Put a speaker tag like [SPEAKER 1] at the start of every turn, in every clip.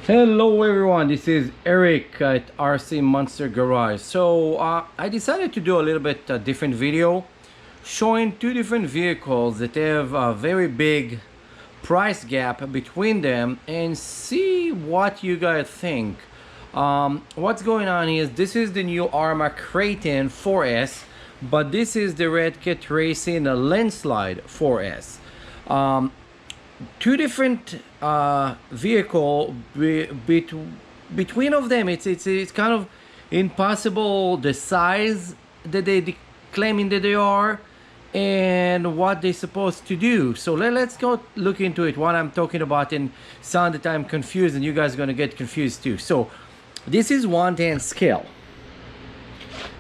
[SPEAKER 1] Hello everyone, this is Eric at RC Monster Garage. So I decided to do a little bit different video showing two different vehicles that have a very big price gap between them and see what you guys think. What's going on is this is the new Arrma KRATON 4S, but this is the Redcat Racing Landslide 4S. Two different vehicle between of them. It's kind of impossible the size that they claiming that they are and what they're supposed to do. So let's go look into it, what I'm talking about, and sound that I'm confused and you guys are gonna get confused too. So this is 1/10 scale,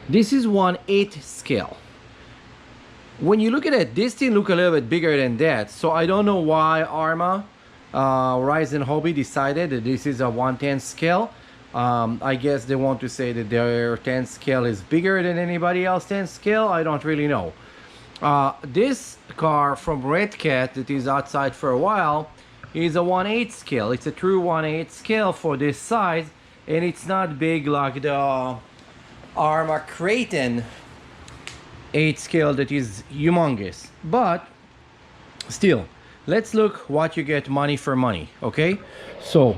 [SPEAKER 1] this is 1/8 scale. When you look at it, this thing look a little bit bigger than that. So I don't know why Arrma Rise and Hobby decided that this is a 1/10 scale. I guess they want to say that their 10 scale is bigger than anybody else 10 scale. I don't really know. This car from Redcat that is outside for a while is a 1/8 scale. It's a true 1/8 scale for this size, and it's not big like the Arrma KRATON 8 scale that is humongous. But still, let's look what you get money for money. Okay, so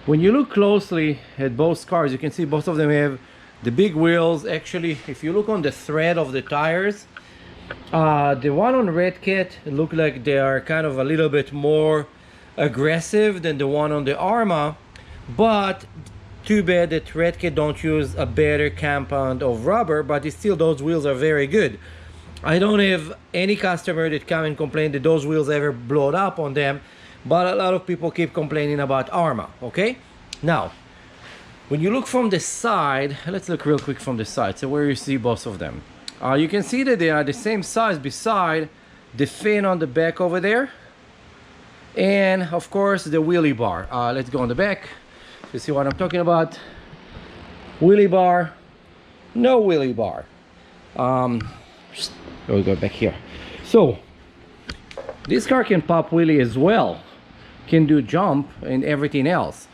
[SPEAKER 1] when you look closely at both cars, you can see both of them have the big wheels. Actually, if you look on the thread of the tires, the one on Redcat look like they are kind of a little bit more aggressive than the one on the Arrma, but too bad that Redcat don't use a better compound of rubber, but it's still, those wheels are very good. I don't have any customer that come and complain that those wheels ever blowed up on them, but a lot of people keep complaining about Arrma. Okay, now when you look from the side, let's look real quick from the side, so where you see both of them, you can see that they are the same size beside the fin on the back over there, and of course the wheelie bar. Let's go on the back. You see what I'm talking about. Wheelie bar, no wheelie bar. We'll go back here. So this car can pop wheelie as well, can do jump and everything else.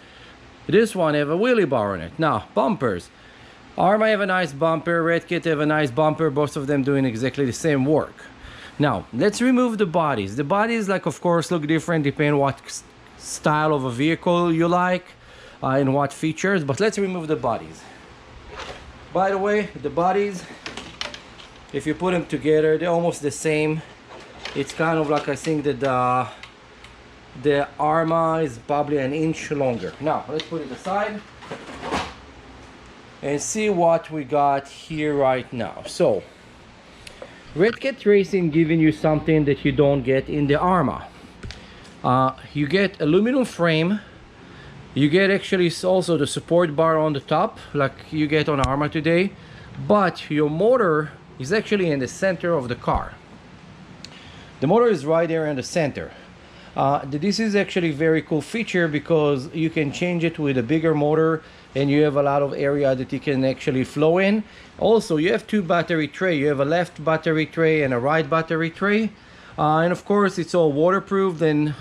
[SPEAKER 1] This one have a wheelie bar on it. Now bumpers, Arrma have a nice bumper, Redcat have a nice bumper, both of them doing exactly the same work. Now let's remove the bodies. The bodies, like, of course, look different depending what style of a vehicle you like and what features, but let's remove the bodies. By the way, the bodies, if you put them together, they're almost the same. It's kind of like, I think that the Arrma is probably an inch longer. Now let's put it aside and see what we got here right now. So Redcat Racing giving you something that you don't get in the Arrma. You get aluminum frame. You get actually also the support bar on the top like you get on Arrma today, but your motor is actually in the center of the car. The motor is right there in the center. This is actually a very cool feature because you can change it with a bigger motor and you have a lot of area that you can actually flow in. Also, you have two battery tray. You have a left battery tray and a right battery tray. And of course, it's all waterproof, and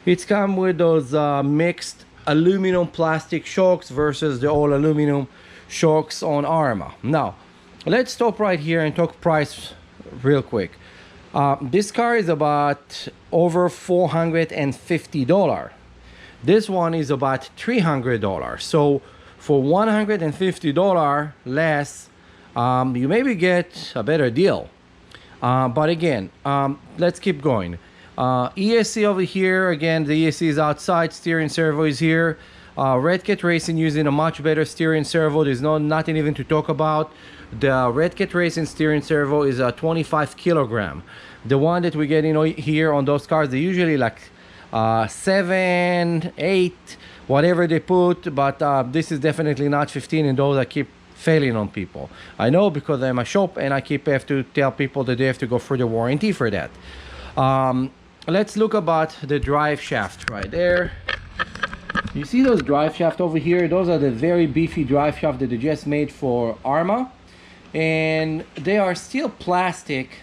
[SPEAKER 1] it's come with those mixed aluminum plastic shocks versus the all aluminum shocks on Arrma. Now let's stop right here and talk price real quick. This car is about over $450. This one is about $300. So for $150 less, you maybe get a better deal. But again, let's keep going. ESC over here, again, the ESC is outside, steering servo is here. Redcat Racing using a much better steering servo. There's nothing even to talk about. The Redcat Racing steering servo is a 25 kilogram. The one that we get in here on those cars, they usually like 7, 8, whatever they put, but this is definitely not 15, and those I keep failing on people. I know because I'm a shop and I keep have to tell people that they have to go for the warranty for that. Let's look about the drive shaft right there. You see those drive shaft over here? Those are the very beefy drive shaft that they just made for Arrma, and they are still plastic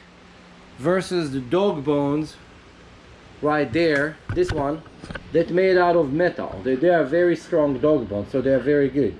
[SPEAKER 1] versus the dog bones right there. This one that made out of metal. They are very strong dog bones, so they are very good.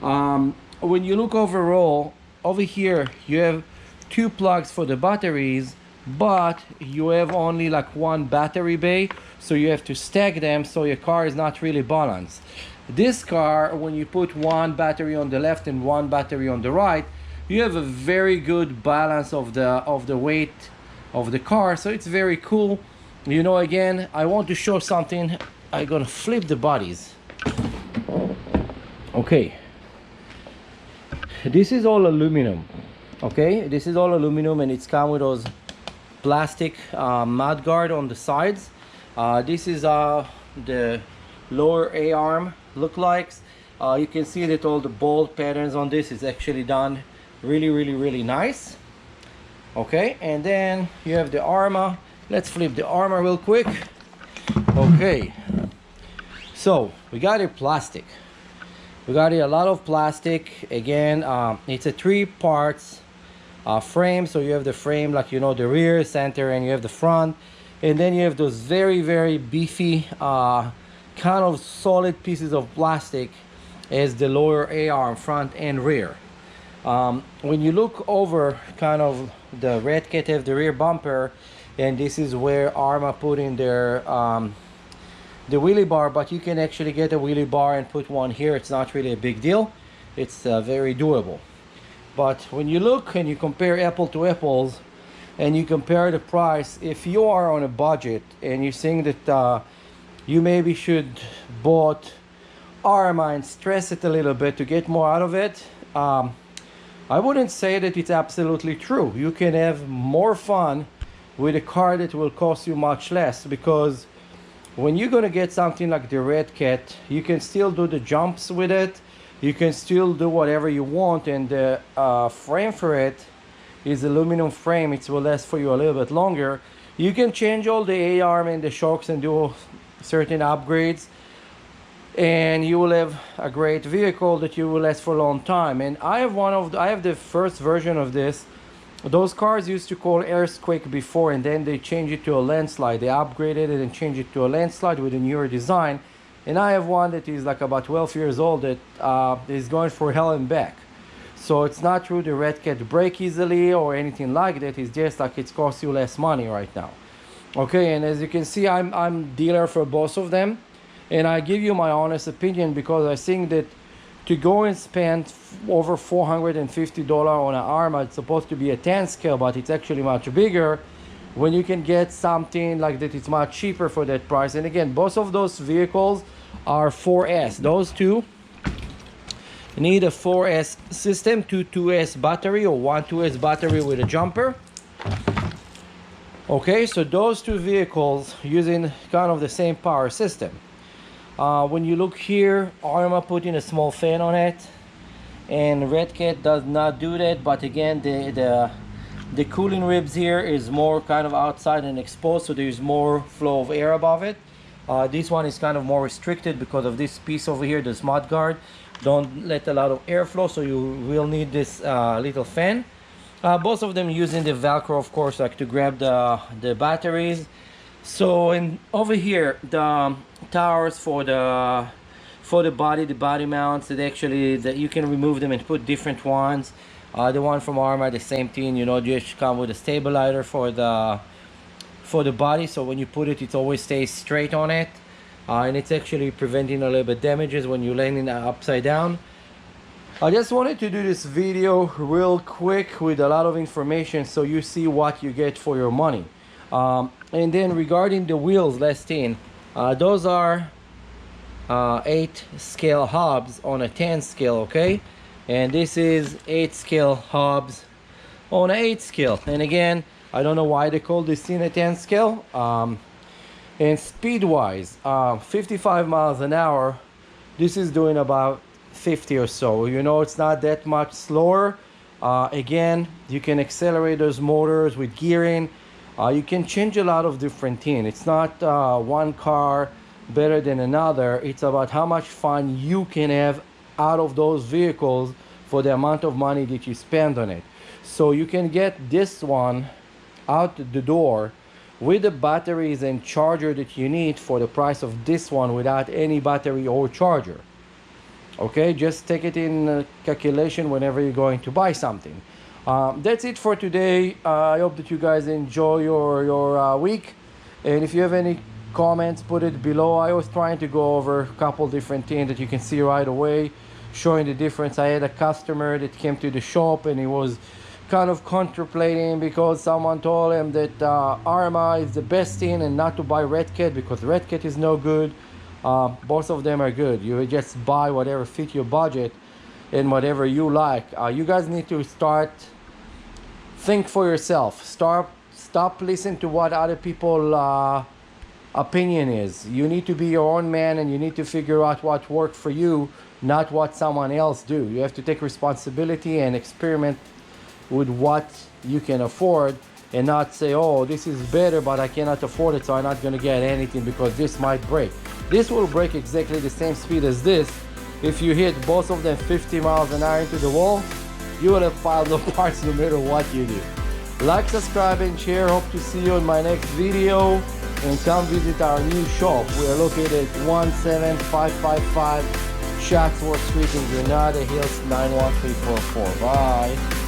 [SPEAKER 1] When you look overall, over here you have 2 plugs for the batteries, but you have only like 1 battery bay, so you have to stack them, so your car is not really balanced. This car, when you put 1 battery on the left and 1 battery on the right, you have a very good balance of the weight of the car, so it's very cool. You know, again, I want to show something. I'm gonna flip the bodies. Okay, this is all aluminum. Okay, this is all aluminum, and it's come with those plastic mud guard on the sides. This is the lower A-arm look like. You can see that all the bolt patterns on this is actually done really nice. Okay, and then you have the Arrma. Let's flip the Arrma real quick. Okay, so we got here plastic. We got here a lot of plastic. Again, it's a 3 parts frame. So you have the frame, like, you know, the rear, center, and you have the front, and then you have those very beefy kind of solid pieces of plastic as the lower A-arm, front and rear. When you look over, kind of the Redcat have the rear bumper, and this is where Arrma put in their the wheelie bar, but you can actually get a wheelie bar and put one here. It's not really a big deal. It's very doable. But when you look and you compare apple to apples, and you compare the price, if you are on a budget and you think that you maybe should bought Arrma and stress it a little bit to get more out of it, I wouldn't say that it's absolutely true. You can have more fun with a car that will cost you much less, because when you're gonna get something like the Redcat, you can still do the jumps with it, you can still do whatever you want, and the frame for it is aluminum frame. It will last for you a little bit longer. You can change all the A-arm and the shocks and do certain upgrades, and you will have a great vehicle that you will last for a long time. And I have the first version of this. Those cars used to call Earthquake before, and then they changed it to a Landslide. They upgraded it and changed it to a Landslide with a newer design. And I have one that is like about 12 years old that is going for hell and back. So it's not true the Redcat break easily or anything like that. It's just like it costs you less money right now. Okay, and as you can see, I'm dealer for both of them, and I give you my honest opinion, because I think that to go and spend over $450 on an Arrma, it's supposed to be a 10 scale, but it's actually much bigger. When you can get something like that, it's much cheaper for that price. And again, both of those vehicles are 4S. Those two need a 4S system, 2S battery, or 2S battery with a jumper. Okay, so those two vehicles using kind of the same power system. When you look here, Arrma put in a small fan on it, and Redcat does not do that. But again, the cooling ribs here is more kind of outside and exposed, so there's more flow of air above it. This one is kind of more restricted because of this piece over here, this mud guard. Don't let a lot of airflow, so you will need this little fan. Both of them using the Velcro, of course, like to grab the batteries. So, and over here, the towers for the body mounts, that actually that you can remove them and put different ones. The one from Arrma, the same thing, you know, just come with a stabilizer for the body, so when you put it, it always stays straight on it, and it's actually preventing a little bit damages when you're landing upside down. I just wanted to do this video real quick with a lot of information, so you see what you get for your money. And then regarding the wheels, last thing, those are 8 scale hubs on a 10 scale, okay? And this is 8 scale hubs on an 8 scale. And again, I don't know why they call this in a 10 scale. And speed wise, 55 miles an hour, this is doing about 50 or so. You know, it's not that much slower. Again, you can accelerate those motors with gearing. You can change a lot of different things. It's not one car better than another. It's about how much fun you can have out of those vehicles for the amount of money that you spend on it. So you can get this one out the door with the batteries and charger that you need for the price of this one without any battery or charger. Okay, just take it in calculation whenever you're going to buy something. That's it for today. I hope that you guys enjoy your week, and if you have any comments, put it below. I was trying to go over a couple different things that you can see right away, showing the difference. I had a customer that came to the shop and he was kind of contemplating because someone told him that Arrma is the best thing and not to buy Redcat because Redcat is no good. Both of them are good. You just buy whatever fit your budget and whatever you like. You guys need to think for yourself. Stop listening to what other people opinion is. You need to be your own man and you need to figure out what works for you, not what someone else do. You have to take responsibility and experiment with what you can afford and not say, oh, this is better but I cannot afford it, so I'm not going to get anything because this might break. This will break exactly the same speed as this. If you hit both of them 50 miles an hour into the wall, you will have piled of parts no matter what you do. Like, subscribe and share. Hope to see you in my next video, and come visit our new shop. We are located at 17555 Chatsworth Street in Grenada Hills 91344. Bye.